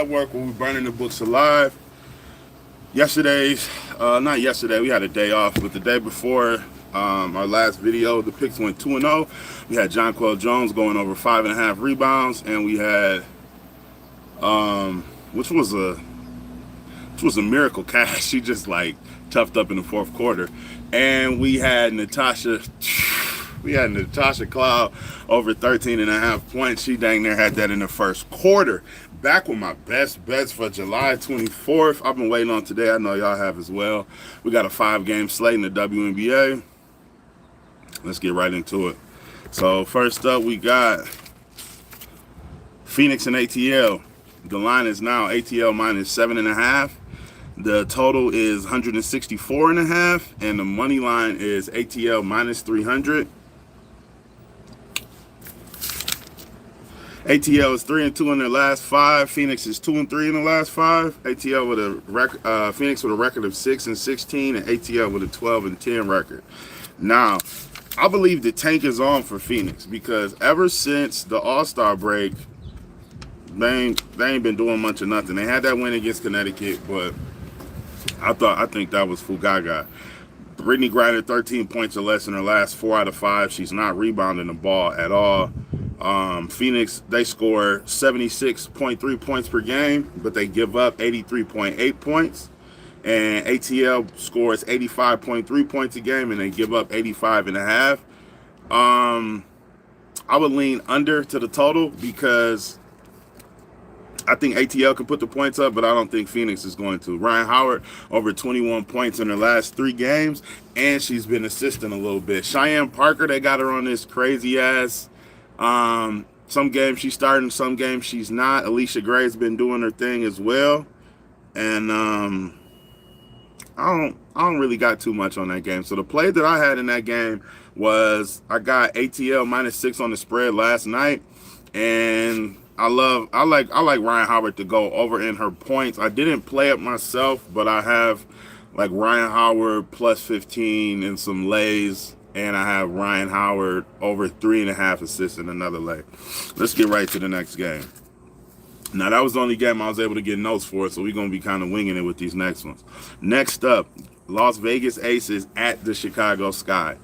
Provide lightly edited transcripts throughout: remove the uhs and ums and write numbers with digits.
Network, where we're burning the books alive. Not yesterday, we had a day off, but the day before our last video, the picks went 2-0. We had Jonquel Jones going over 5.5 rebounds, and we had, which was a miracle catch. She just like toughed up in the fourth quarter, and we had Natasha Cloud over 13.5 points. She dang near had that in the first quarter. Back with my best bets for July 24th. I've been waiting on today. I know y'all have as well. We got a 5-game slate in the Wnba. Let's get right into it. So first up, we got Phoenix and ATL. The line is now ATL minus 7.5. The total is 164.5, and the money line is ATL minus 300. ATL is 3-2 in their last 5. Phoenix is 2-3 in the last 5. ATL with a Phoenix with a record of 6-16, and ATL with a 12-10 record. Now, I believe the tank is on for Phoenix because ever since the All-Star break, they ain't been doing much of nothing. They had that win against Connecticut, but I think that was Fugaga. Brittany Griner 13 points or less in her last 4 out of 5. She's not rebounding the ball at all. Phoenix, they score 76.3 points per game, but they give up 83.8 points. And ATL scores 85.3 points a game, and they give up 85.5. I would lean under to the total because I think ATL can put the points up, but I don't think Phoenix is going to. Ryan Howard over 21 points in her last 3 games, and she's been assisting a little bit. Cheyenne Parker, they got her on this crazy ass. Some games she's starting, some games she's not. Alicia Gray's been doing her thing as well, and I don't really got too much on that game. So the play that I had in that game was I got ATL minus 6 on the spread last night, and I like Ryan Howard to go over in her points. I didn't play it myself, but I have like Ryan Howard plus 15 and some lays, and I have Ryan Howard over 3.5 assists in another lay. Let's get right to the next game. Now, that was the only game I was able to get notes for, so we're going to be kind of winging it with these next ones. Next up, Las Vegas Aces at the Chicago Sky.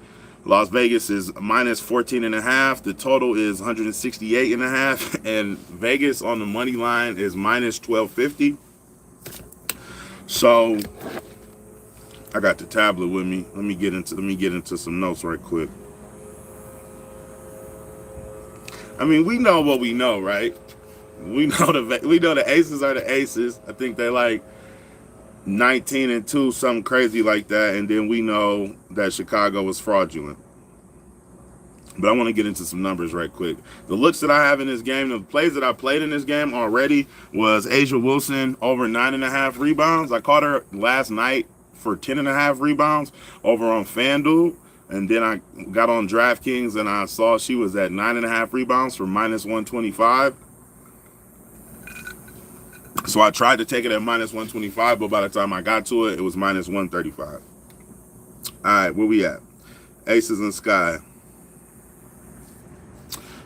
Las Vegas is minus 14.5. The total is 168.5, and Vegas on the money line is minus 1250. So I got the tablet with me. Let me get into some notes right quick. I mean, we know what we know, right? We know the Aces are the Aces. I think they like 19-2, something crazy like that, and then we know that Chicago was fraudulent. But I want to get into some numbers right quick. The looks that I have in this game, the plays that I played in this game already was Asia Wilson over 9.5 rebounds. I caught her last night for 10.5 rebounds over on FanDuel, and then I got on DraftKings and I saw she was at 9.5 rebounds for minus 125. So I tried to take it at minus 125, but by the time I got to it, it was minus 135. All right, where we at? Aces and Sky.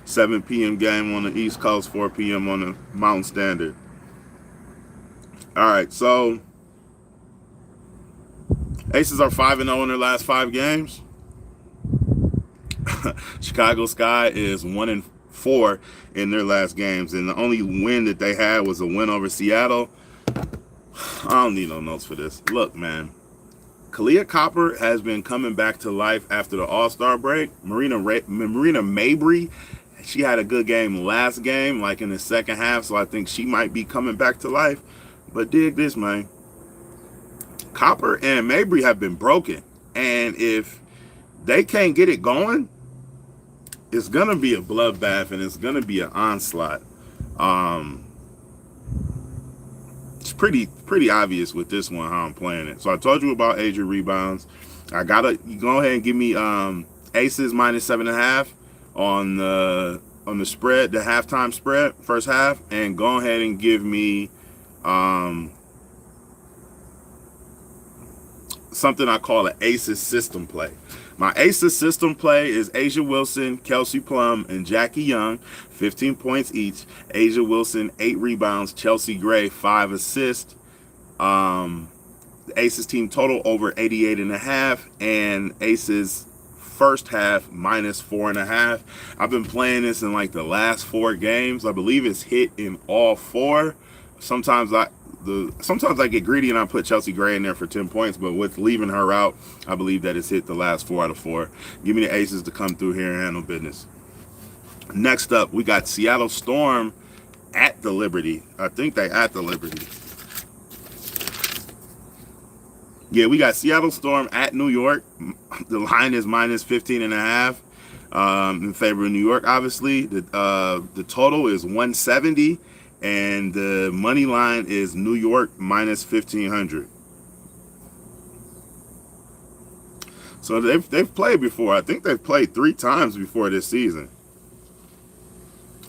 7 p.m. game on the East Coast, 4 p.m. on the Mountain Standard. All right, so Aces are 5-0 in their last 5 games. Chicago Sky is 1-4 in their last games, and the only win that they had was a win over Seattle. I don't need no notes for this. Look, man, Kalia Copper has been coming back to life after the All-Star break. Marina Mabry, she had a good game last game, like in the second half, so I think she might be coming back to life. But dig this, man. Copper and Mabry have been broken, and if they can't get it going, it's going to be a bloodbath, and it's going to be an onslaught. It's pretty obvious with this one how I'm playing it. So I told you about Asia rebounds. I got to go ahead and give me Aces minus 7.5 on the spread, the halftime spread, first half, and go ahead and give me something I call an Aces system play. My Aces system play is Asia Wilson, Kelsey Plum, and Jackie Young, 15 points each. Asia Wilson, 8 rebounds. Chelsea Gray, 5 assists. The Aces team total over 88.5, and Aces first half minus 4.5. I've been playing this in like the last 4 games. I believe it's hit in all 4. Sometimes I get greedy and I put Chelsea Gray in there for 10 points, but with leaving her out, I believe that it's hit the last 4 out of 4. Give me the Aces to come through here and handle business. Next up, we got Seattle Storm at the Liberty. I think they at the Liberty. Yeah, we got Seattle Storm at New York. The line is minus 15.5 in favor of New York, obviously. The total is 170, and the money line is New York minus 1,500. So they've played before. I think they've played 3 times before this season.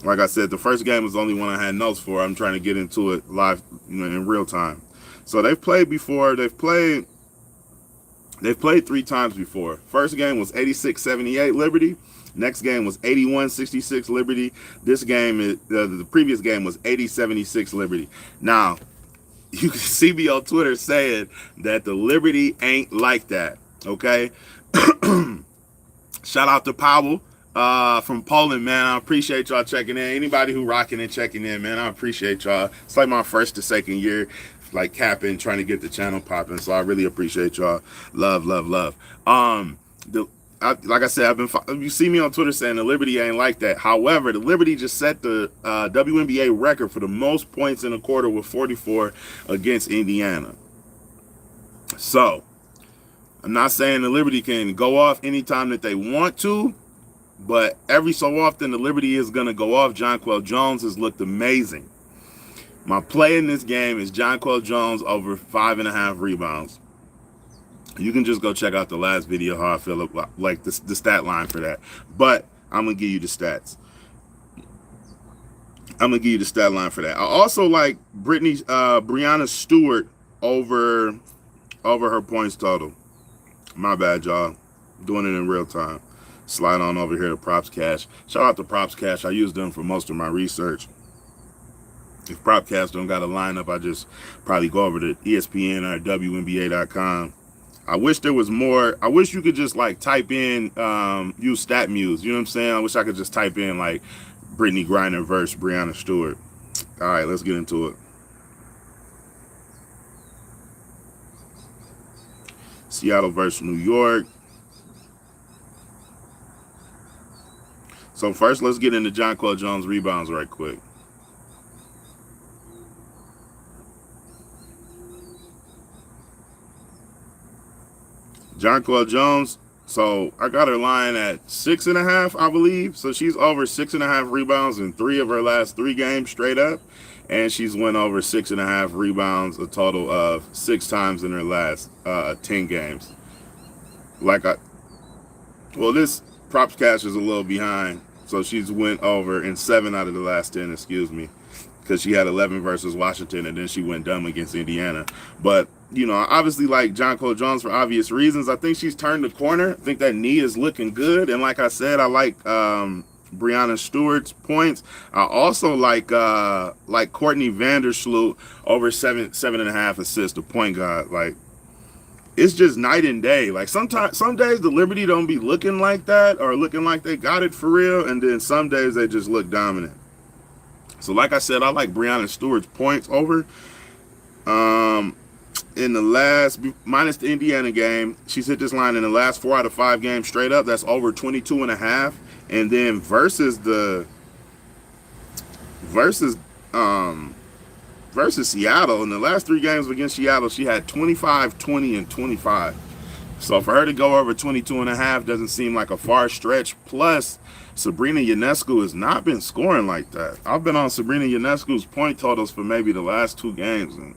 Like I said, the first game was the only one I had notes for. I'm trying to get into it live, in real time. So they've played before. They've played 3 times before. First game was 86-78 Liberty. Next game was 81-66 Liberty. This game is the previous game was 80-76 Liberty. Now, you can see me on Twitter saying that the Liberty ain't like that. Okay. Shout out to Powell from Poland, man. I appreciate y'all checking in. Anybody who rocking and checking in, man, I appreciate y'all. It's like my first to second year, like capping, trying to get the channel popping. So I really appreciate y'all. Love, love, love. Like I said, you see me on Twitter saying the Liberty ain't like that. However, the Liberty just set the WNBA record for the most points in a quarter with 44 against Indiana. So I'm not saying the Liberty can go off anytime that they want to, but every so often the Liberty is going to go off. Jonquel Jones has looked amazing. My play in this game is Jonquel Jones over 5.5 rebounds. You can just go check out the last video how I feel like the stat line for that. But I'm going to give you the stats. I'm going to give you the stat line for that. I also like Brianna Stewart over her points total. My bad, y'all. Doing it in real time. Slide on over here to Props Cash. Shout out to Props Cash. I use them for most of my research. If Propcast don't got a lineup, I just probably go over to ESPN or WNBA.com. I wish there was more. I wish you could just like type in, use StatMuse. You know what I'm saying? I wish I could just type in like Brittany Griner versus Brianna Stewart. All right, let's get into it. Seattle versus New York. So first, let's get into Jonquel Jones rebounds right quick. Jonquel Jones, so I got her line at 6.5, I believe. So she's over 6.5 rebounds in 3 of her last 3 games straight up. And she's went over 6.5 rebounds a total of 6 times in her last 10 games. This Props Cash is a little behind. So she's went over in 7 out of the last 10, because she had 11 versus Washington, and then she went dumb against Indiana. But, I obviously like Jonquel Jones for obvious reasons. I think she's turned the corner. I think that knee is looking good. And like I said, I like Brianna Stewart's points. I also like Courtney Vandersloot over 7.5 assists, the point guard. Like, it's just night and day. Like, some days the Liberty don't be looking like that or looking like they got it for real. And then some days they just look dominant. So like I said, I like Brianna Stewart's points over. In the last, minus the Indiana game, she's hit this line in the last 4 out of 5 games straight up. That's over 22.5. And then versus Seattle, in the last 3 games against Seattle, she had 25, 20, and 25. So for her to go over 22.5 doesn't seem like a far stretch. Plus, Sabrina Ionescu has not been scoring like that. I've been on Sabrina Ionescu's point totals for maybe the last 2 games, and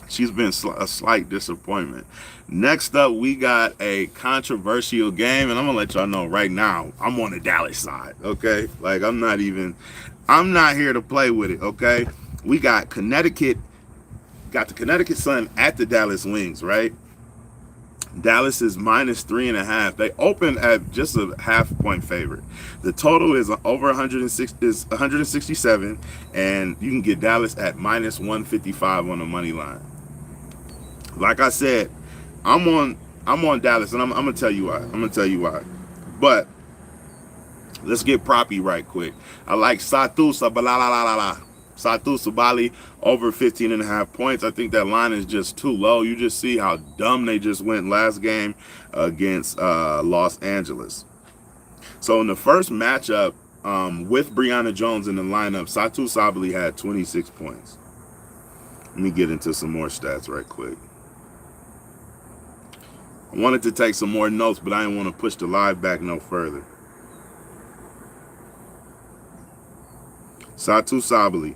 she's been a slight disappointment. Next up, we got a controversial game, and I'm gonna let y'all know right now, I'm on the Dallas side, okay? Like, I'm not here to play with it, okay? We got the Connecticut Sun at the Dallas Wings, right? Dallas is minus 3.5. They open at just a half-point favorite. The total is over 167, and you can get Dallas at minus 155 on the money line. Like I said, I'm on Dallas, and I'm gonna tell you why. But let's get proppy right quick. I like Satu Sabali over 15.5 points. I think that line is just too low. You just see how dumb they just went last game against Los Angeles. So in the first matchup with Brianna Jones in the lineup, Satu Sabali had 26 points. Let me get into some more stats right quick. I wanted to take some more notes, but I didn't want to push the live back no further. Satu Sabali.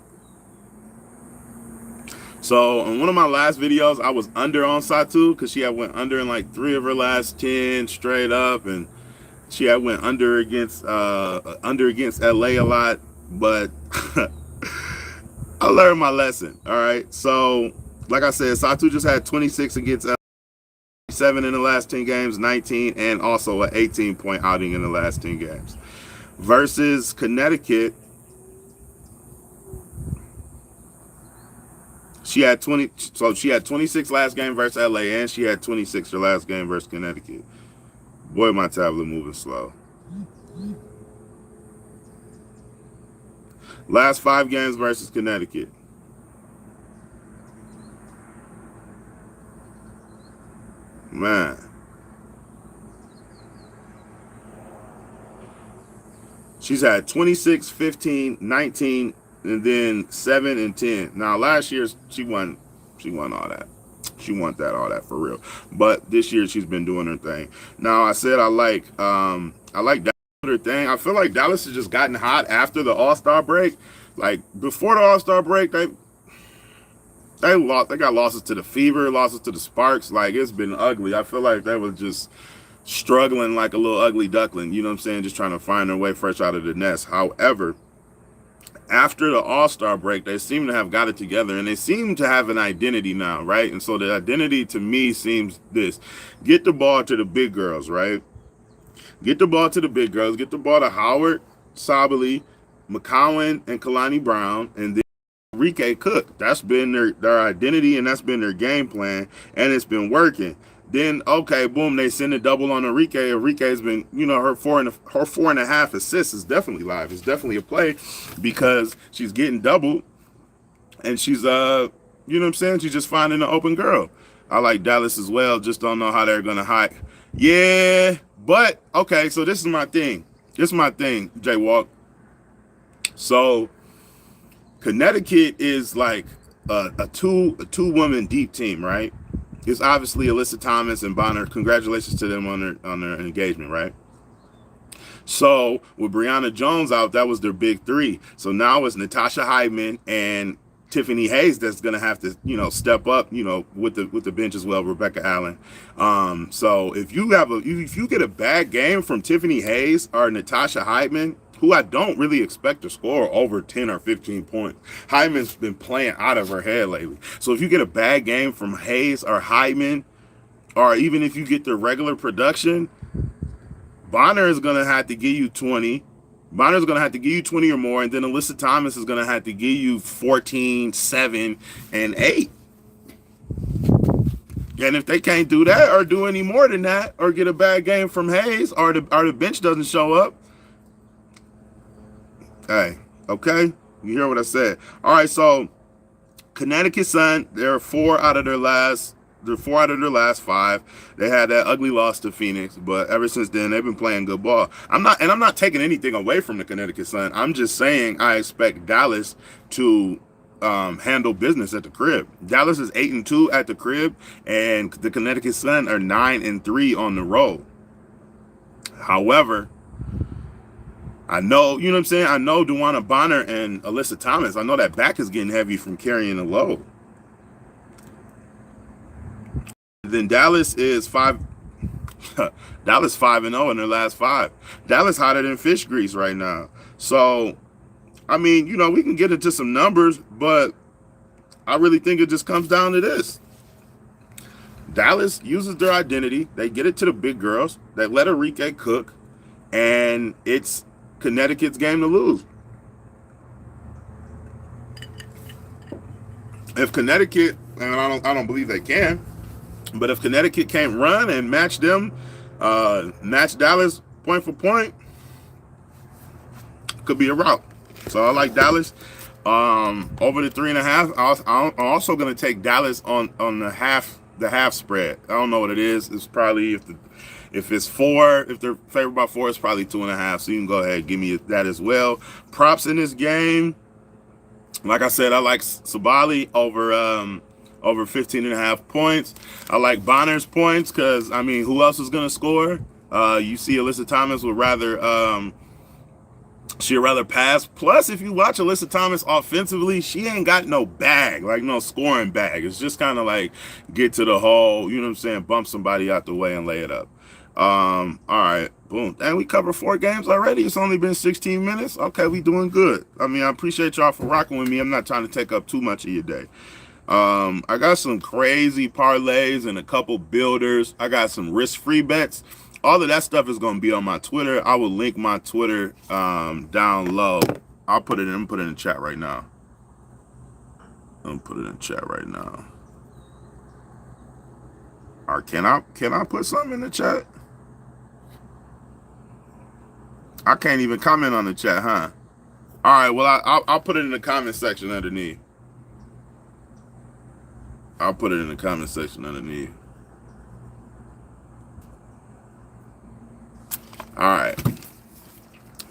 So in one of my last videos, I was under on Satu because she had went under in like 3 of her last 10 straight up, and she had went under against LA a lot. But I learned my lesson. All right. So like I said, Satu just had 26 against LA, 7 in the last 10 games, 19, and also an 18-point outing in the last 10 games. Versus Connecticut, she had 26 last game versus LA, and she had 26 her last game versus Connecticut. Boy, my tablet moving slow. Last 5 games versus Connecticut. Man. She's had 26, 15, 19, and then 7 and 10. Now last year she won all that. She won all that for real. But this year she's been doing her thing. Now I said I like Dallas her thing. I feel like Dallas has just gotten hot after the All-Star break. Like before the All-Star break, they got losses to the Fever, losses to the Sparks. Like it's been ugly. I feel like they were just struggling like a little ugly duckling, you know what I'm saying? Just trying to find their way fresh out of the nest. However, after the All-Star break, they seem to have got it together, and they seem to have an identity now, right? And so the identity to me seems this: get the ball to the big girls, right? Get the ball to the big girls. Get the ball to Howard, Sabali, McCowan, and Kalani Brown, and then Enrique Cook. That's been their identity, and that's been their game plan, and it's been working. Then, okay, boom, they send a double on Enrique. Enrique's been, you know, her 4.5 assists is definitely live. It's definitely a play because she's getting doubled, and she's, you know what I'm saying? She's just finding an open girl. I like Dallas as well. Just don't know how they're going to hide. Yeah, but, okay, so this is my thing. J-Walk. So, Connecticut is like a two-woman deep team, right? It's obviously Alyssa Thomas and Bonner. Congratulations to them on their engagement, right? So with Brianna Jones out, that was their big 3. So now it's Natasha Heidman and Tiffany Hayes that's gonna have to, you know, step up, you know, with the bench as well. Rebecca Allen. So if you get a bad game from Tiffany Hayes or Natasha Heidman, who I don't really expect to score over 10 or 15 points. Hyman's been playing out of her head lately. So if you get a bad game from Hayes or Hyman, or even if you get the regular production, Bonner is going to have to give you 20. Bonner's going to have to give you 20 or more, and then Alyssa Thomas is going to have to give you 14, 7, and 8. And if they can't do that or do any more than that, or get a bad game from Hayes, or the bench doesn't show up, hey, okay? You hear what I said? All right, so Connecticut Sun, they're 4 out of their last 5. They had that ugly loss to Phoenix, but ever since then they've been playing good ball. I'm not taking anything away from the Connecticut Sun. I'm just saying I expect Dallas to handle business at the crib. Dallas is 8-2 at the crib, and the Connecticut Sun are 9-3 on the road. However, I know, you know what I'm saying? I know Duana Bonner and Alyssa Thomas. I know that back is getting heavy from carrying the load. Then Dallas is 5. Dallas 5-0 in their last 5. Dallas hotter than fish grease right now. So, I mean, you know, we can get into some numbers, but I really think it just comes down to this. Dallas uses their identity. They get it to the big girls. They let Enrique cook, and it's Connecticut's game to lose. If Connecticut, and I don't believe they can, but if Connecticut can't run and match them, match Dallas point for point, could be a rout. So I like Dallas over the 3.5. I'm also going to take Dallas on the half spread. I don't know what it is. It's probably if it's 4, if they're favored by 4, it's probably 2.5. So you can go ahead and give me that as well. Props in this game. Like I said, I like Sabali over 15.5 points. I like Bonner's points because, I mean, who else is going to score? You see Alyssa Thomas would rather she'd rather pass. Plus, if you watch Alyssa Thomas offensively, she ain't got no bag, like no scoring bag. It's just kind of like get to the hole, you know what I'm saying, bump somebody out the way and lay it up. All right, boom. And we covered 4 games already. It's only been 16 minutes. Okay, we doing good. I mean, I appreciate y'all for rocking with me. I'm not trying to take up too much of your day. I got some crazy parlays and a couple builders. I got some risk-free bets. All of that stuff is going to be on my Twitter. I will link my Twitter down low. I'm put it in the chat right now. I'm put it in the chat right now. All right, can I put something in the chat? I can't even comment on the chat, huh? All right, well, I'll put it in the comment section underneath. I'll put it in the comment section underneath. All right.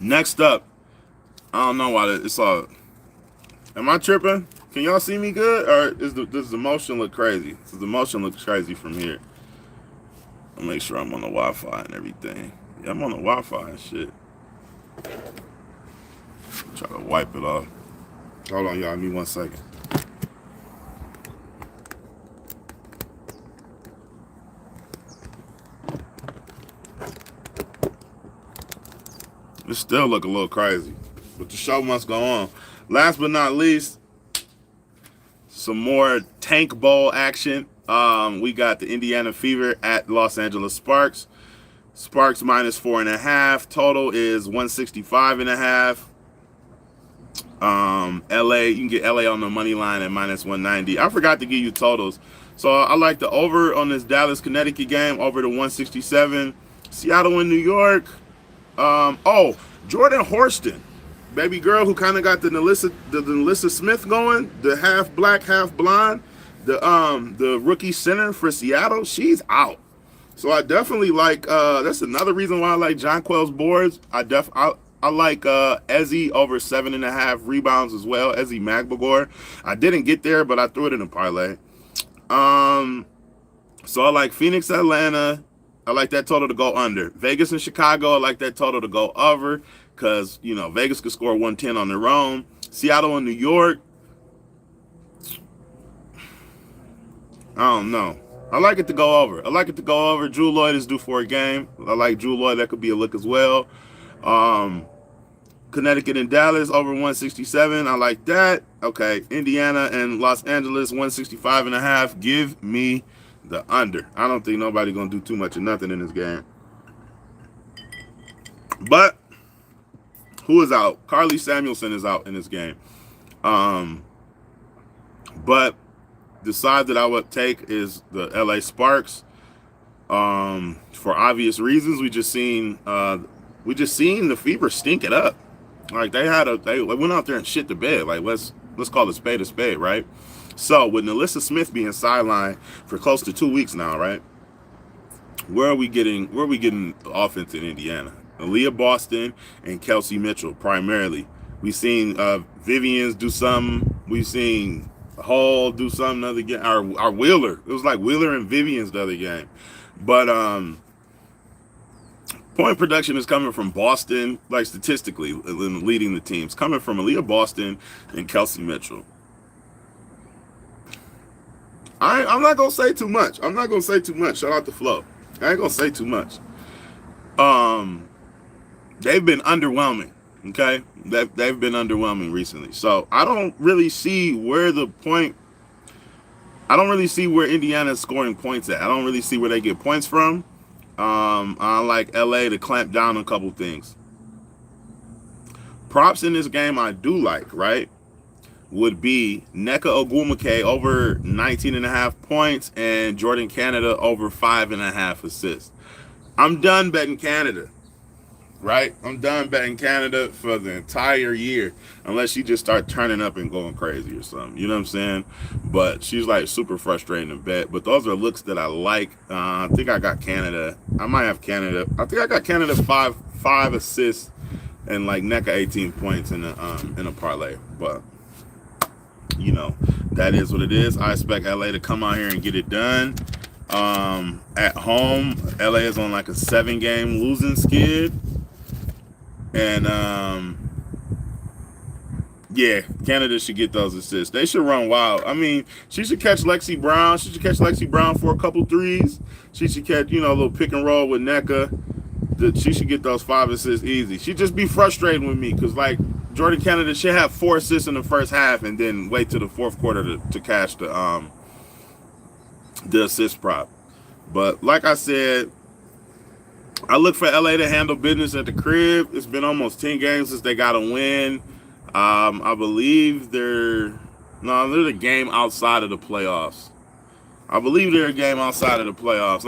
Next up, I don't know why it's all. Am I tripping? Can y'all see me good, or does the motion look crazy? Does the motion look crazy from here? I'll make sure I'm on the Wi-Fi and everything. Yeah, I'm on the Wi-Fi and shit. Try to wipe it off. Hold on, y'all. Give me 1 second. It still look a little crazy, but the show must go on. Last but not least, some more Tank Bowl action. We got the Indiana Fever at Los Angeles Sparks. Sparks minus 4.5. Total is 165.5. LA, you can get LA on the money line at minus 190. I forgot to give you totals. So I like the over on this Dallas Connecticut game, over to 167. Seattle and New York. Jordan Horston, baby girl who kind of got the Nalissa Smith going, the half black, half blonde, the rookie center for Seattle. She's out. So I definitely like. That's another reason why I like Jonquel's boards. I like Ezzy over 7.5 rebounds as well. Ezzy Magbagor. I didn't get there, but I threw it in a parlay. So I like Phoenix, Atlanta. I like that total to go under. Vegas and Chicago, I like that total to go over because, you know, Vegas could score 110 on their own. Seattle and New York, I don't know. I like it to go over. I like it to go over. Drew Lloyd is due for a game. I like Drew Lloyd. That could be a look as well. Connecticut and Dallas over 167. I like that. Okay. Indiana and Los Angeles 165.5. Give me the under. I don't think nobody gonna do too much of nothing in this game. But who is out? Carly Samuelson is out in this game. But the side that I would take is the LA Sparks. For obvious reasons, we just seen the Fever stink it up. Like they went out there and shit the bed. Like let's call a spade, right? So with Nalissa Smith being sidelined for close to 2 weeks now, right? Where are we getting offense in Indiana? Aaliyah Boston and Kelsey Mitchell primarily. We've seen Vivians do something. We've seen Hall do something the other game. Our Wheeler. It was like Wheeler and Vivians the other game. But point production is coming from Boston, like statistically, leading the teams. Coming from Aaliyah Boston and Kelsey Mitchell. I'm not going to say too much. Shout out to Flo. I ain't going to say too much. They've been underwhelming, okay? They've been underwhelming recently. So I don't really see where the point I don't really see where Indiana is scoring points at. I don't really see where they get points from. I like LA to clamp down on a couple things. Props in this game I do like, right, would be Nneka Ogwumike over 19.5 points and Jordan Canada over 5.5 assists. I'm done betting Canada, right? I'm done betting Canada for the entire year unless she just start turning up and going crazy or something. You know what I'm saying? But she's like super frustrating to bet. But those are looks that I like. I think I got Canada. I might have Canada. I think I got Canada five assists and like Nneka 18 points in a parlay. But you know, that is what it is. I expect LA to come out here and get it done. At home, LA is on like a 7-game losing skid. And yeah, Canada should get those assists. They should run wild. I mean, she should catch Lexi Brown. She should catch Lexi Brown for a couple threes. She should catch, you know, a little pick and roll with Nneka. She should get those 5 assists easy. She'd just be frustrating with me because, like, Jordan Canada should have 4 assists in the first half and then wait till the fourth quarter to cash the assist prop. But like I said, I look for LA to handle business at the crib. It's been almost 10 games since they got a win. I believe they're a game outside of the playoffs. Let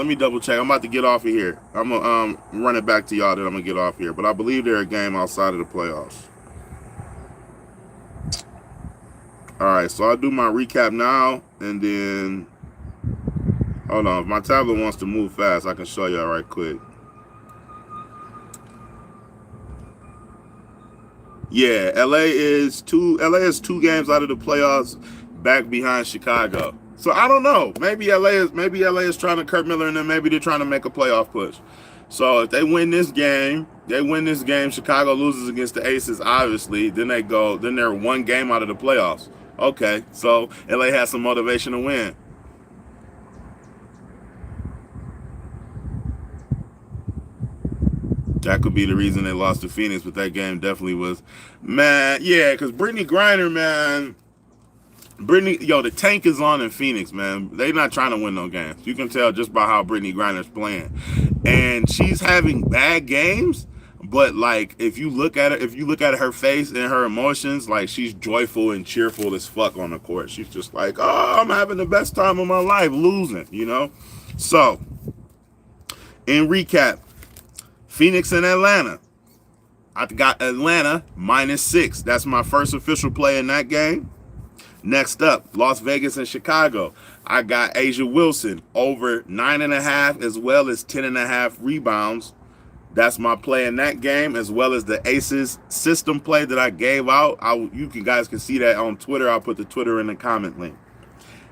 me double check. I'm about to get off of here. I'm gonna run it back to y'all, then I'm gonna get off here. But I believe they're a game outside of the playoffs. All right, so I'll do my recap now, and then hold on. If my tablet wants to move fast, I can show y'all right quick. Yeah, LA is two games out of the playoffs, back behind Chicago. So I don't know. Maybe LA is trying to Kurt Miller, and then maybe they're trying to make a playoff push. So if they win this game, Chicago loses against the Aces, obviously. Then they're 1 game out of the playoffs. Okay, so LA has some motivation to win. That could be the reason they lost to Phoenix, but that game definitely was, man. Yeah, because Brittany Griner, man. The tank is on in Phoenix, man. They're not trying to win no games. You can tell just by how Brittany Griner's playing, and she's having bad games. But like, if you look at her face and her emotions, like she's joyful and cheerful as fuck on the court. She's just like, oh, I'm having the best time of my life, losing, you know. So, in recap, Phoenix and Atlanta. I got Atlanta -6. That's my first official play in that game. Next up, Las Vegas and Chicago. I got Asia Wilson over 9.5 as well as 10.5 rebounds. That's my play in that game, as well as the Aces system play that I gave out. You guys can see that on Twitter. I'll put the Twitter in the comment link.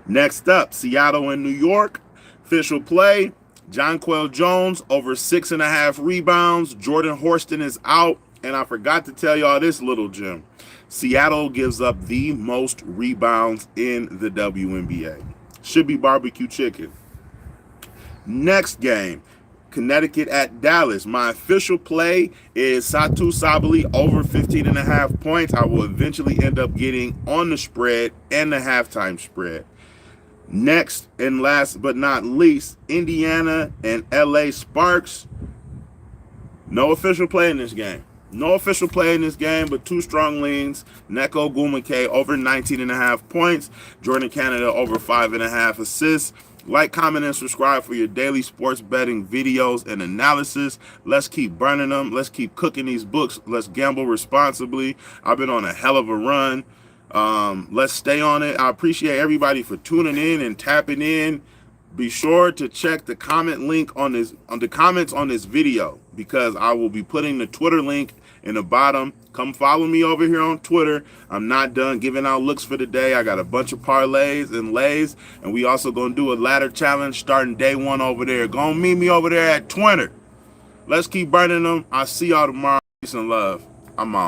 Next up, Seattle and New York. Official play, Jonquel Jones over 6.5 rebounds. Jordan Horston is out. And I forgot to tell y'all this little gem. Seattle gives up the most rebounds in the WNBA. Should be barbecue chicken. Next game, Connecticut at Dallas. My official play is Satu Sabali over 15.5 points. I will eventually end up getting on the spread and the halftime spread. Next and last but not least, Indiana and LA Sparks. No official play in this game. But 2 strong leans. Nneka Ogwumike over 19.5 points. Jordan Canada over 5.5 assists. Like, comment, and subscribe for your daily sports betting videos and analysis. Let's keep burning them. Let's keep cooking these books. Let's gamble responsibly. I've been on a hell of a run. Let's stay on it. I appreciate everybody for tuning in and tapping in. Be sure to check the comment link on the comments on this video, because I will be putting the Twitter link in the bottom. Come follow me over here on Twitter. I'm not done giving out looks for the day. I got a bunch of parlays and lays, and we also gonna do a ladder challenge starting day 1 over there. Gonna meet me over there at Twitter. Let's keep burning them. I'll see y'all tomorrow. Peace and love. I'm out.